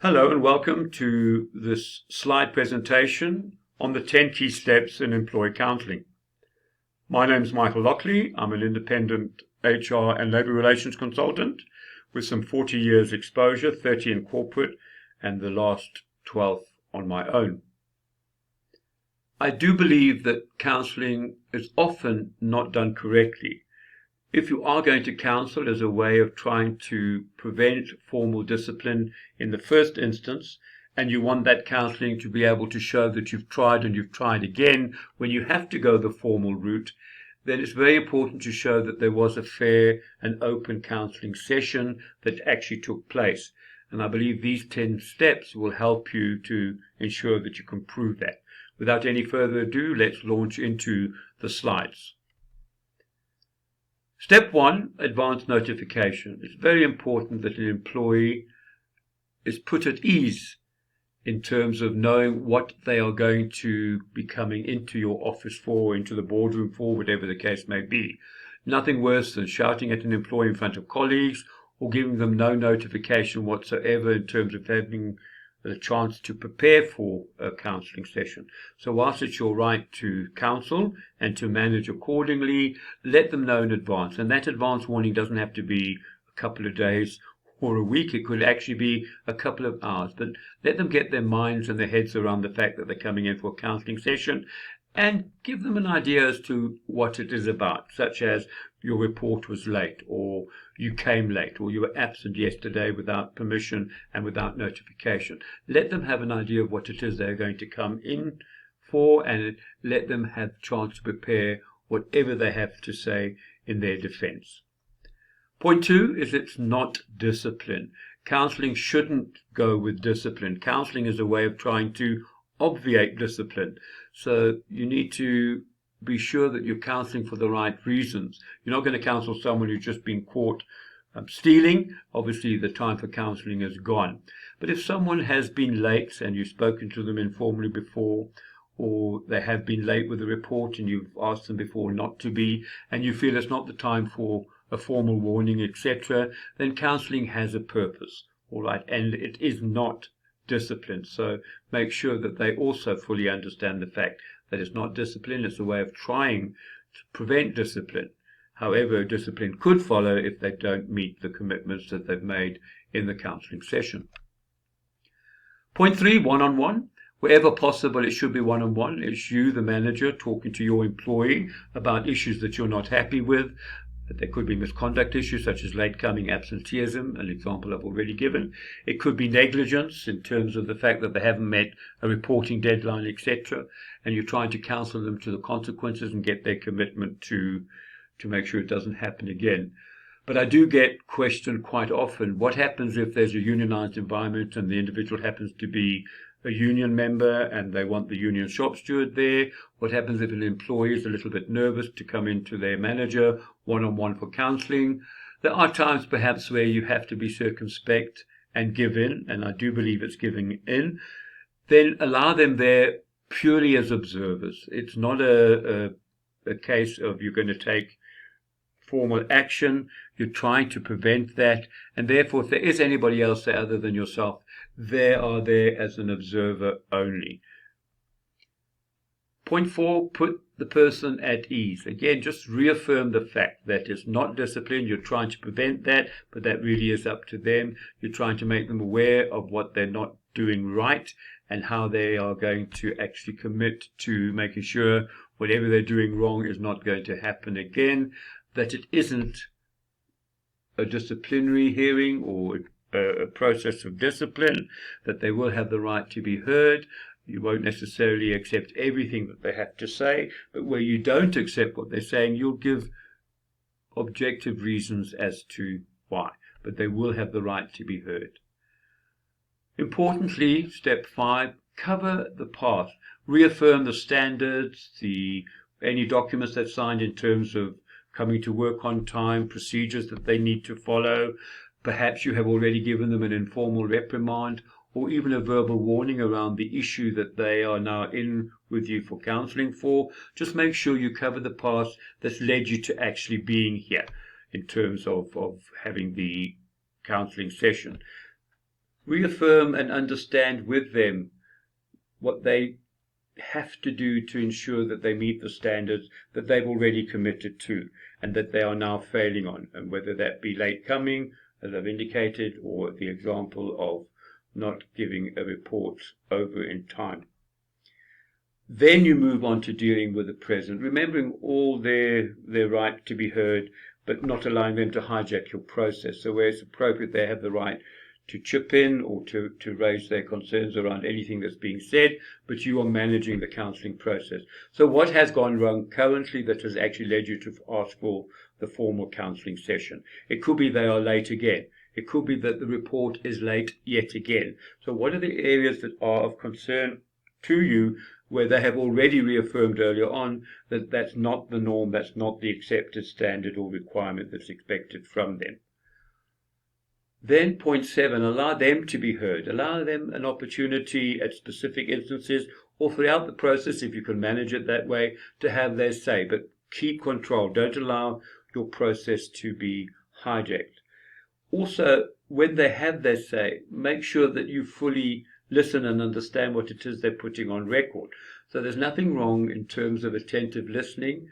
Hello and welcome to this slide presentation on the 10 key steps in employee counselling. My name is Michael Lockley. I'm an independent HR and labour relations consultant with some 40 years exposure, 30 in corporate and the last 12 on my own. I do believe that counselling is often not done correctly. If you are going to counsel as a way of trying to prevent formal discipline in the first instance, and you want that counselling to be able to show that you've tried and you've tried again when you have to go the formal route, then it's very important to show that there was a fair and open counselling session that actually took place. And I believe these 10 steps will help you to ensure that you can prove that. Without any further ado, let's launch into the slides. Step 1, advance notification. It's very important that an employee is put at ease in terms of knowing what they are going to be coming into your office for, into the boardroom for, whatever the case may be. Nothing worse than shouting at an employee in front of colleagues or giving them no notification whatsoever in terms of having the chance to prepare for a counselling session. So whilst it's your right to counsel and to manage accordingly, let them know in advance. And that advance warning doesn't have to be a couple of days or a week. It could actually be a couple of hours. But let them get their minds and their heads around the fact that they're coming in for a counselling session, and give them an idea as to what it is about, such as your report was late, or you came late, or you were absent yesterday without permission and without notification. Let them have an idea of what it is they're going to come in for, and let them have a chance to prepare whatever they have to say in their defense. Point 2 is it's not discipline. Counselling shouldn't go with discipline. Counselling is a way of trying to obviate discipline. So you need to be sure that you're counselling for the right reasons. You're not going to counsel someone who's just been caught stealing. Obviously, the time for counselling is gone. But if someone has been late and you've spoken to them informally before, or they have been late with a report and you've asked them before not to be, and you feel it's not the time for a formal warning, etc., then counselling has a purpose, all right, and it is not discipline. So make sure that they also fully understand the fact that it's not discipline, it's a way of trying to prevent discipline. However, discipline could follow if they don't meet the commitments that they've made in the counselling session. Point 3, one-on-one. Wherever possible, it should be one-on-one. It's you, the manager, talking to your employee about issues that you're not happy with. There could be misconduct issues such as late coming, absenteeism, an example I've already given. It could be negligence in terms of the fact that they haven't met a reporting deadline, etc. And you're trying to counsel them to the consequences and get their commitment to make sure it doesn't happen again. But I do get questioned quite often, what happens if there's a unionized environment and the individual happens to be a union member and they want the union shop steward there? What happens if an employee is a little bit nervous to come into their manager one-on-one for counselling? There are times perhaps where you have to be circumspect and give in, and I do believe it's giving in. Then allow them there purely as observers. It's not a case of you're going to take formal action. You're trying to prevent that, and therefore if there is anybody else there other than yourself, they are there as an observer only. Point 4, put the person at ease. Again, just reaffirm the fact that it's not discipline. You're trying to prevent that, but that really is up to them. You're trying to make them aware of what they're not doing right and how they are going to actually commit to making sure whatever they're doing wrong is not going to happen again, that it isn't a disciplinary hearing or a process of discipline, that they will have the right to be heard. You won't necessarily accept everything that they have to say, but where you don't accept what they're saying, you'll give objective reasons as to why, but they will have the right to be heard. Importantly, step 5, cover the past. Reaffirm the standards, any documents that's signed in terms of coming to work on time, procedures that they need to follow. Perhaps you have already given them an informal reprimand or even a verbal warning around the issue that they are now in with you for counselling for. Just make sure you cover the past that's led you to actually being here in terms of having the counselling session. Reaffirm and understand with them what they have to do to ensure that they meet the standards that they've already committed to and that they are now failing on, and whether that be late coming, as I've indicated, or the example of not giving a report over in time. Then you move on to dealing with the present, remembering all their right to be heard, but not allowing them to hijack your process. So where it's appropriate, they have the right to chip in or to raise their concerns around anything that's being said, but you are managing the counselling process. So what has gone wrong currently that has actually led you to ask for the formal counselling session? It could be they are late again. It could be that the report is late yet again. So what are the areas that are of concern to you, where they have already reaffirmed earlier on that that's not the norm, that's not the accepted standard or requirement that's expected from them? Then point 7, allow them to be heard. Allow them an opportunity at specific instances or throughout the process, if you can manage it that way, to have their say. But keep control. Don't allow your process to be hijacked. Also, when they have their say, make sure that you fully listen and understand what it is they're putting on record. So there's nothing wrong in terms of attentive listening,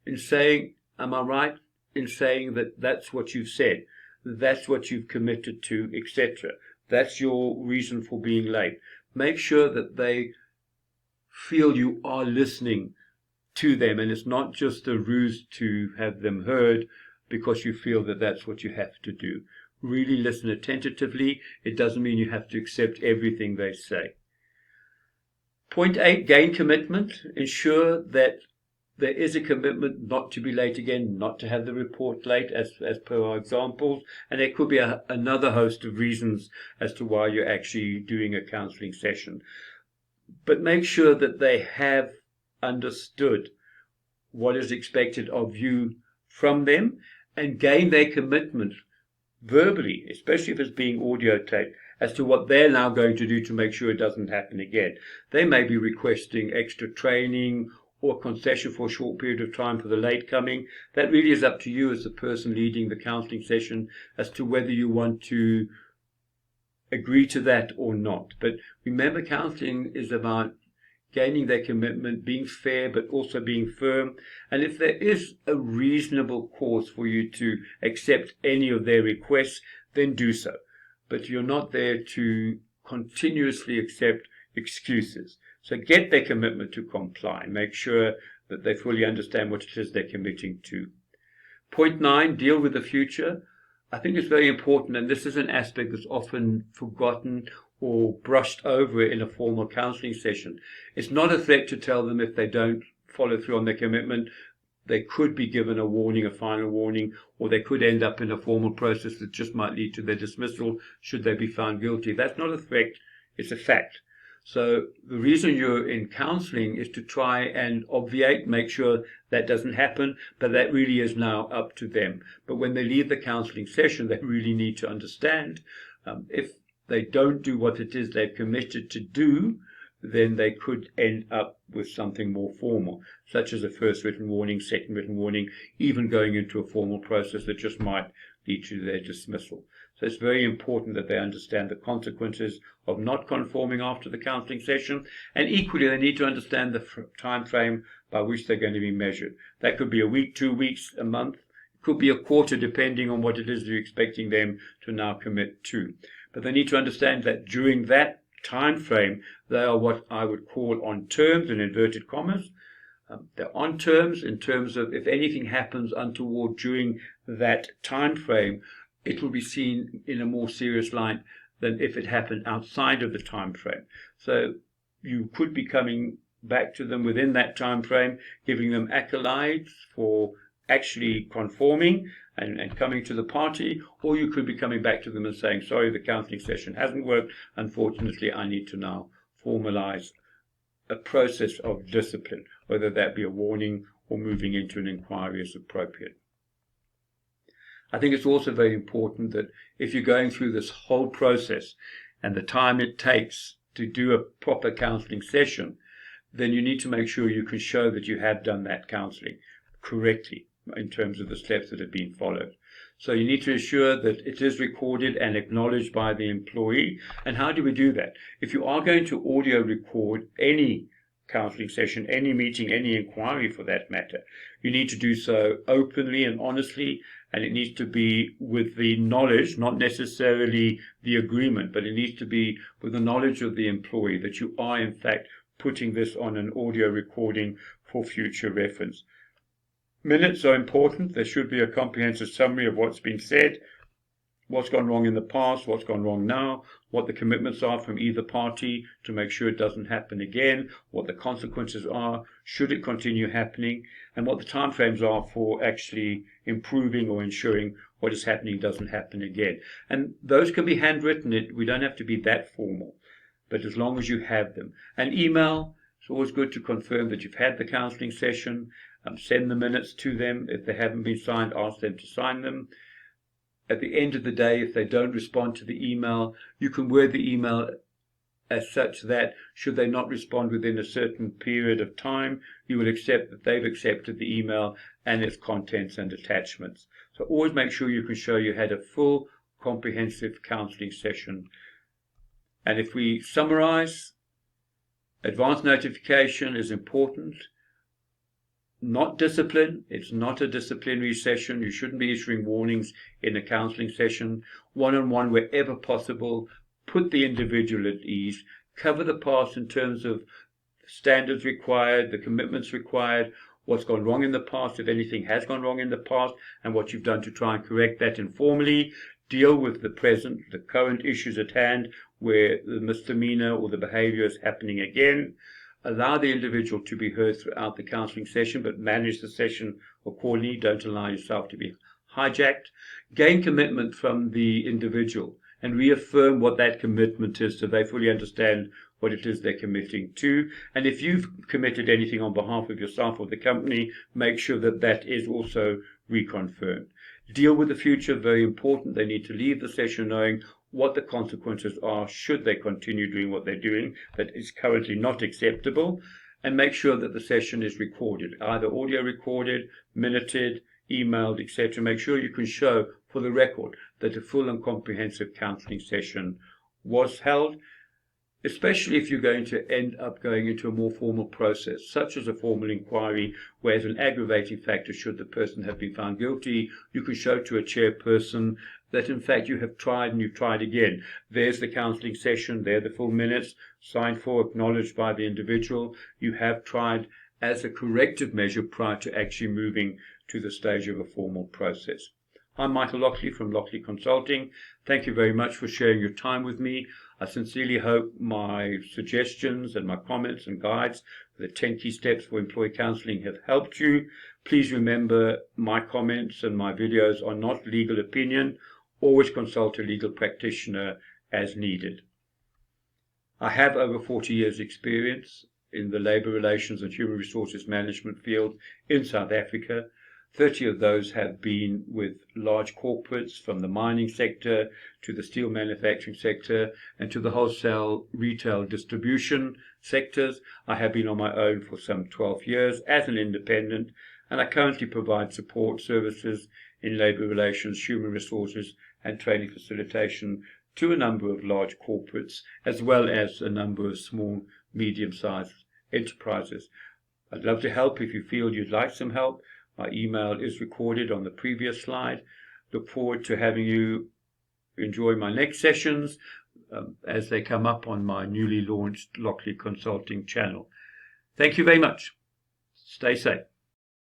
in saying, am I right in saying that that's what you've said? That's what you've committed to, etc. That's your reason for being late. Make sure that they feel you are listening to them, and it's not just a ruse to have them heard because you feel that that's what you have to do. Really listen attentively. It doesn't mean you have to accept everything they say. Point 8, gain commitment. Ensure that there is a commitment not to be late again, not to have the report late, as per our examples. And there could be another host of reasons as to why you're actually doing a counselling session. But make sure that they have understood what is expected of you from them and gain their commitment verbally, especially if it's being audio taped, as to what they're now going to do to make sure it doesn't happen again. They may be requesting extra training or concession for a short period of time for the late coming. That really is up to you as the person leading the counselling session as to whether you want to agree to that or not. But remember, counselling is about gaining their commitment, being fair but also being firm. And if there is a reasonable cause for you to accept any of their requests, then do so. But you're not there to continuously accept excuses. So get their commitment to comply. Make sure that they fully understand what it is they're committing to. Point 9, deal with the future. I think it's very important, and this is an aspect that's often forgotten or brushed over in a formal counselling session. It's not a threat to tell them if they don't follow through on their commitment. They could be given a warning, a final warning, or they could end up in a formal process that just might lead to their dismissal should they be found guilty. That's not a threat, it's a fact. So the reason you're in counselling is to try and obviate, make sure that doesn't happen, but that really is now up to them. But when they leave the counselling session, they really need to understand if they don't do what it is they've committed to do, then they could end up with something more formal, such as a first written warning, second written warning, even going into a formal process that just might lead to their dismissal. So it's very important that they understand the consequences of not conforming after the counselling session, and equally they need to understand the time frame by which they're going to be measured. That could be a week, 2 weeks, a month, it could be a quarter, depending on what it is you're expecting them to now commit to. But they need to understand that during that time frame, they are what I would call on terms, in inverted commas. They're on terms in terms of if anything happens untoward during that time frame, it will be seen in a more serious light than if it happened outside of the time frame. So you could be coming back to them within that time frame, giving them accolades for actually conforming and coming to the party, or you could be coming back to them and saying, sorry, the counselling session hasn't worked. Unfortunately, I need to now formalize a process of discipline, whether that be a warning or moving into an inquiry as appropriate. I think it's also very important that if you're going through this whole process and the time it takes to do a proper counselling session, then you need to make sure you can show that you have done that counselling correctly in terms of the steps that have been followed. So you need to ensure that it is recorded and acknowledged by the employee. And how do we do that? If you are going to audio record any counselling session, any meeting, any inquiry for that matter, you need to do so openly and honestly, and it needs to be with the knowledge, not necessarily the agreement, but it needs to be with the knowledge of the employee that you are in fact putting this on an audio recording for future reference. Minutes are important. There should be a comprehensive summary of what's been said, what's gone wrong in the past, what's gone wrong now, what the commitments are from either party to make sure it doesn't happen again, what the consequences are should it continue happening, and what the timeframes are for actually improving or ensuring what is happening doesn't happen again. And those can be handwritten. We don't have to be that formal, but as long as you have them. And email, it's always good to confirm that you've had the counselling session. Send the minutes to them. If they haven't been signed, ask them to sign them. At the end of the day, if they don't respond to the email, you can word the email as such that should they not respond within a certain period of time, you will accept that they've accepted the email and its contents and attachments. So always make sure you can show you had a full, comprehensive counselling session. And if we summarize, advance notification is important. Not discipline. It's not a disciplinary session. You shouldn't be issuing warnings in a counselling session. One-on-one wherever possible. Put the individual at ease. Cover the past in terms of standards required, the commitments required, what's gone wrong in the past, if anything has gone wrong in the past, and what you've done to try and correct that informally. Deal with the present, the current issues at hand where the misdemeanor or the behavior is happening again. Allow the individual to be heard throughout the counselling session, but manage the session accordingly. Don't allow yourself to be hijacked. Gain commitment from the individual and reaffirm what that commitment is so they fully understand what it is they're committing to. And if you've committed anything on behalf of yourself or the company, make sure that that is also reconfirmed. Deal with the future, very important. They need to leave the session knowing what the consequences are should they continue doing what they're doing that is currently not acceptable, and make sure that the session is recorded, either audio recorded, minuted, emailed, etc. Make sure you can show for the record that a full and comprehensive counselling session was held, especially if you're going to end up going into a more formal process, such as a formal inquiry, where as an aggravating factor, should the person have been found guilty, you can show to a chairperson that in fact you have tried and you've tried again. There's the counselling session, there are the full minutes, signed for, acknowledged by the individual. You have tried as a corrective measure prior to actually moving to the stage of a formal process. I'm Michael Lockley from Lockley Consulting. Thank you very much for sharing your time with me. I sincerely hope my suggestions and my comments and guides for the 10 key steps for employee counselling have helped you. Please remember, my comments and my videos are not legal opinion. Always consult a legal practitioner as needed. I have over 40 years' experience in the labour relations and human resources management field in South Africa. 30 of those have been with large corporates, from the mining sector to the steel manufacturing sector and to the wholesale retail distribution sectors. I have been on my own for some 12 years as an independent, and I currently provide support services in labour relations, human resources and training facilitation to a number of large corporates as well as a number of small, medium-sized enterprises. I'd love to help if you feel you'd like some help. My email is recorded on the previous slide. Look forward to having you enjoy my next sessions as they come up on my newly launched Lockley Consulting channel. Thank you very much. Stay safe.